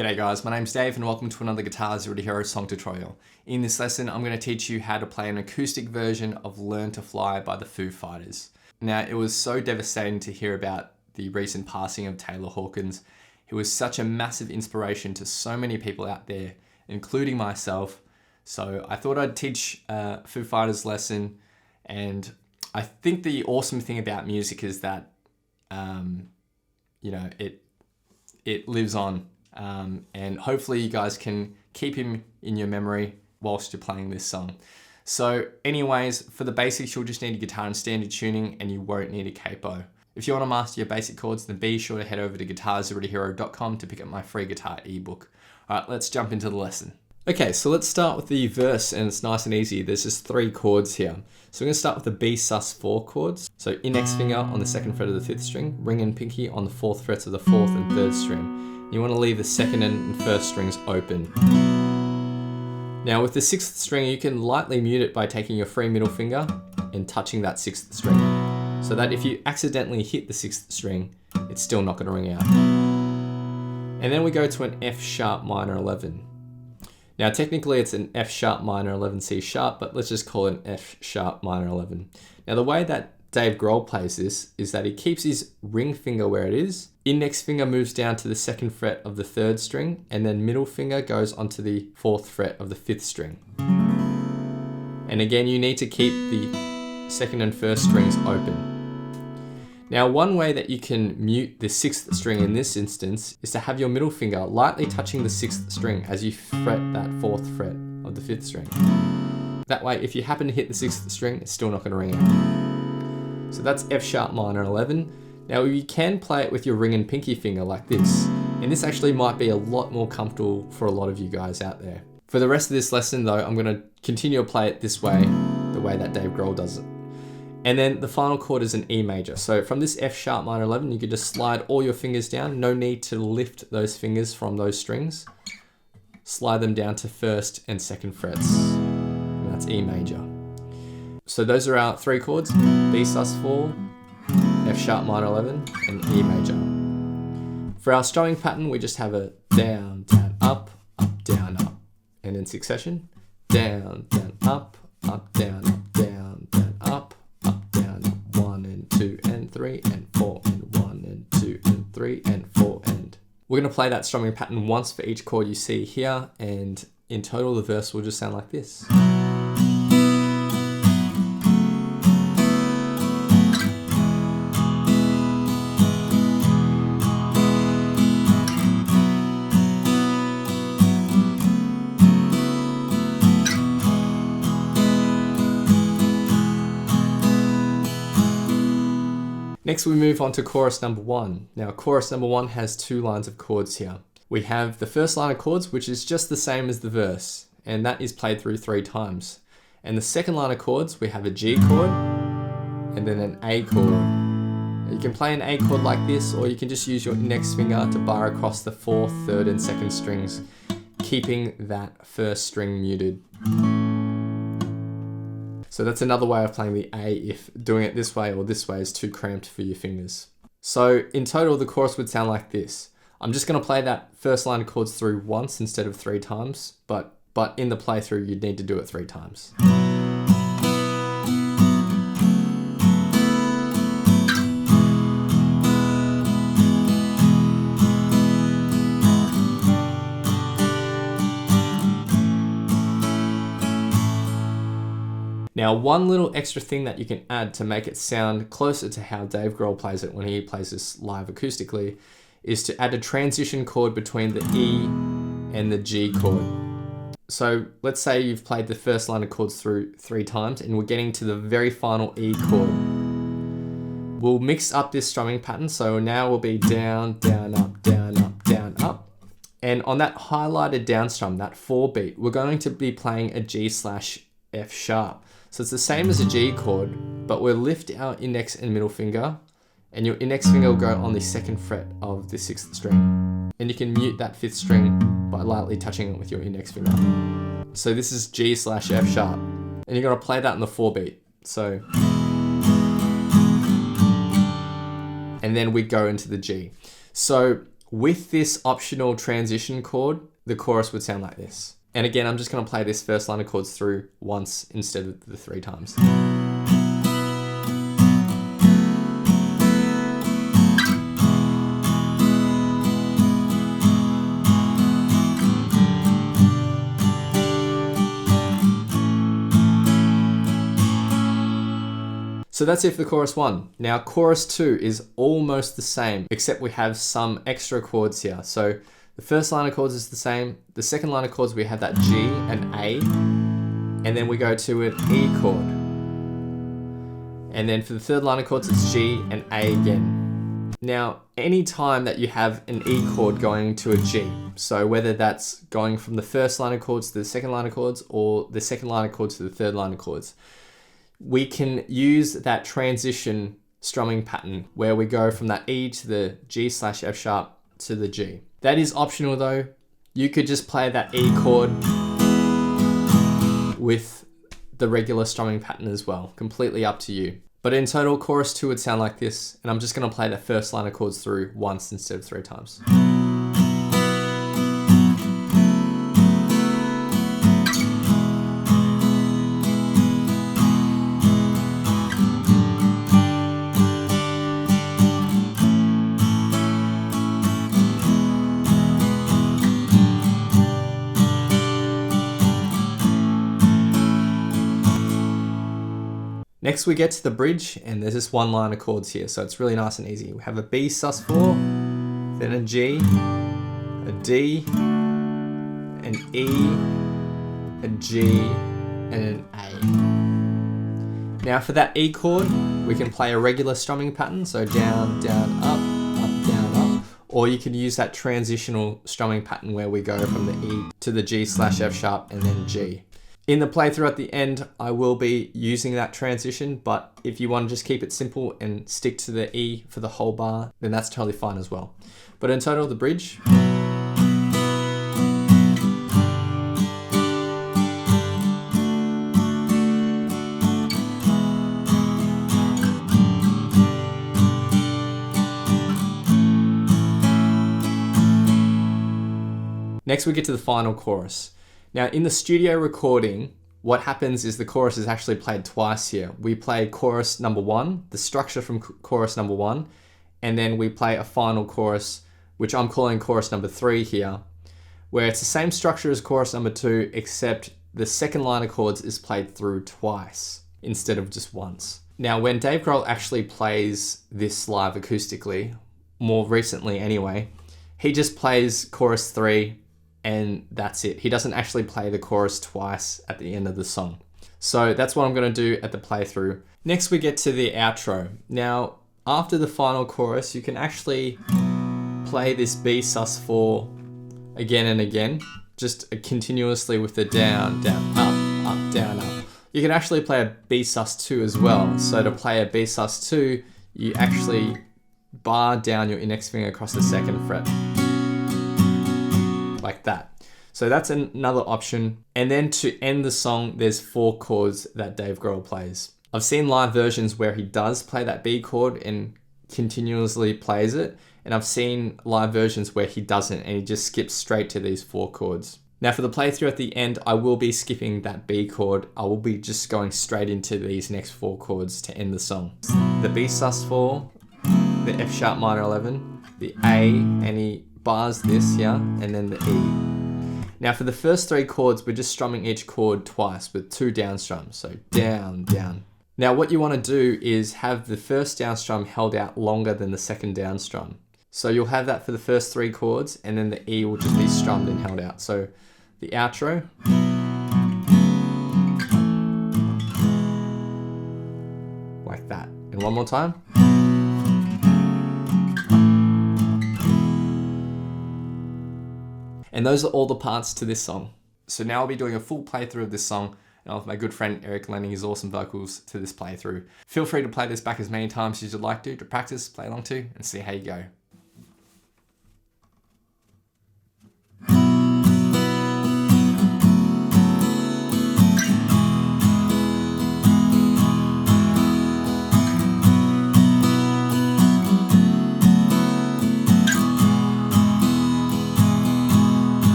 G'day guys, my name's Dave and welcome to another Guitar Zero to Hero song tutorial. In this lesson, I'm going to teach you how to play an acoustic version of Learn to Fly by the Foo Fighters. Now, it was so devastating to hear about the recent passing of Taylor Hawkins. He was such a massive inspiration to so many people out there, including myself. So I thought I'd teach a Foo Fighters lesson, and I think the awesome thing about music is that, it lives on. And hopefully you guys can keep him in your memory whilst you're playing this song. So anyways, for the basics, you'll just need a guitar in standard tuning and you won't need a capo. If you want to master your basic chords, then be sure to head over to guitarzerotohero.com to pick up my free guitar ebook. Alright, let's jump into the lesson. Okay, so let's start with the verse, and it's nice and easy. There's just 3 chords here. So we're going to start with the B sus4 chords. So index finger on the 2nd fret of the 5th string, ring and pinky on the 4th frets of the 4th and 3rd string. You want to leave the 2nd and 1st strings open. Now with the 6th string, you can lightly mute it by taking your free middle finger and touching that 6th string, so that if you accidentally hit the 6th string, it's still not going to ring out. And then we go to an F sharp minor 11. Now technically it's an F sharp minor 11 C sharp, but let's just call it an F sharp minor 11. Now the way that Dave Grohl plays this is that he keeps his ring finger where it is, index finger moves down to the 2nd fret of the 3rd string, and then middle finger goes onto the 4th fret of the 5th string. And again, you need to keep the 2nd and 1st strings open. Now, one way that you can mute the 6th string in this instance is to have your middle finger lightly touching the 6th string as you fret that 4th fret of the 5th string. That way, if you happen to hit the 6th string, it's still not going to ring out. So that's F sharp minor 11. Now you can play it with your ring and pinky finger like this, and this actually might be a lot more comfortable for a lot of you guys out there. For the rest of this lesson though, I'm going to continue to play it this way, the way that Dave Grohl does it. And then the final chord is an E major. So from this F sharp minor 11, you can just slide all your fingers down. No need to lift those fingers from those strings. Slide them down to 1st and 2nd frets. And that's E major. So those are our 3 chords: B sus4, F sharp minor 11, and E major. For our strumming pattern, we just have a down, down, up, down, up. And in succession, down, down, up, down, down, down, up, down, up. 1 and 2 and 3 and 4 and 1 and 2 and 3 and 4 and. We're going to play that strumming pattern once for each chord you see here, and in total the verse will just sound like this. Next we move on to chorus number 1. Now chorus number 1 has 2 lines of chords here. We have the first line of chords, which is just the same as the verse, and that is played through 3 times. And the second line of chords, we have a G chord and then an A chord. You can play an A chord like this, or you can just use your index finger to bar across the 4th, 3rd and 2nd strings, keeping that 1st string muted. So that's another way of playing the A if doing it this way or this way is too cramped for your fingers. So in total, the chorus would sound like this. I'm just going to play that first line of chords through once instead of 3 times, but in the playthrough, you'd need to do it 3 times. Now, one little extra thing that you can add to make it sound closer to how Dave Grohl plays it when he plays this live acoustically is to add a transition chord between the E and the G chord. So let's say you've played the first line of chords through 3 times and we're getting to the very final E chord. We'll mix up this strumming pattern, so now we'll be down, down, up, down, up, down, up. And on that highlighted down strum, that 4 beat, we're going to be playing a G/F sharp. So it's the same as a G chord, but we'll lift our index and middle finger, and your index finger will go on the 2nd fret of the 6th string. And you can mute that 5th string by lightly touching it with your index finger. So this is G/F sharp, and you're going to play that in the 4 beat. So, and then we go into the G. So With this optional transition chord, the chorus would sound like this. And again, I'm just going to play this first line of chords through once instead of the 3 times. So that's it for the chorus 1. Now chorus 2 is almost the same, except we have some extra chords here. So the first line of chords is the same. The second line of chords, we have that G and A, and then we go to an E chord. And then for the third line of chords, it's G and A again. Now, any time that you have an E chord going to a G, so whether that's going from the first line of chords to the second line of chords, or the second line of chords to the third line of chords, we can use that transition strumming pattern where we go from that E to the G/F sharp to the G. That is optional though. You could just play that E chord with the regular strumming pattern as well. Completely up to you. But in total, chorus 2 would sound like this, and I'm just going to play that first line of chords through once instead of 3 times. Next we get to the bridge, and there's just 1 line of chords here, so it's really nice and easy. We have a B sus4, then a G, a D, an E, a G, and an A. Now for that E chord, we can play a regular strumming pattern, so down, down, up, down, up, or you can use that transitional strumming pattern where we go from the E to the G/F sharp and then G. In the playthrough at the end, I will be using that transition, but if you want to just keep it simple and stick to the E for the whole bar, then that's totally fine as well. But in total, the bridge. Next we get to the final chorus. Now in the studio recording, what happens is the chorus is actually played twice here. We play chorus number 1, the structure from chorus number 1, and then we play a final chorus, which I'm calling chorus number 3 here, where it's the same structure as chorus number 2, except the second line of chords is played through twice instead of just once. Now when Dave Grohl actually plays this live acoustically, more recently anyway, he just plays chorus 3 and that's it. He doesn't actually play the chorus twice at the end of the song. So that's what I'm going to do at the playthrough. Next we get to the outro. Now after the final chorus, you can actually play this B sus4 again and again, just continuously with the down, down, up, down, up. You can actually play a B sus2 as well. So to play a B sus2, you actually bar down your index finger across the 2nd fret. Like that. So that's another option. And then to end the song, there's 4 chords that Dave Grohl plays. I've seen live versions where he does play that B chord and continuously plays it. And I've seen live versions where he doesn't and he just skips straight to these 4 chords. Now for the playthrough at the end, I will be skipping that B chord. I will be just going straight into these next 4 chords to end the song. The B sus4, the F sharp minor 11, the A, and he bars this here, and then the E. Now for the first 3 chords, we're just strumming each chord twice with 2 down strums. So down, down. Now what you want to do is have the first down strum held out longer than the second down strum. So you'll have that for the first 3 chords, and then the E will just be strummed and held out. So the outro. Like that. And one more time. And those are all the parts to this song. So now I'll be doing a full playthrough of this song, and I'll have my good friend Eric lending his awesome vocals to this playthrough. Feel free to play this back as many times as you'd like to practice, play along to, and see how you go.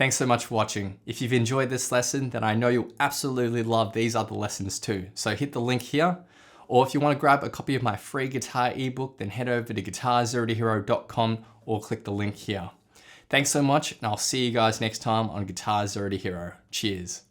Thanks so much for watching. If you've enjoyed this lesson, then I know you'll absolutely love these other lessons too. So hit the link here. Or if you want to grab a copy of my free guitar ebook, then head over to guitarzerotohero.com or click the link here. Thanks so much, and I'll see you guys next time on Guitar Zero to Hero. Cheers.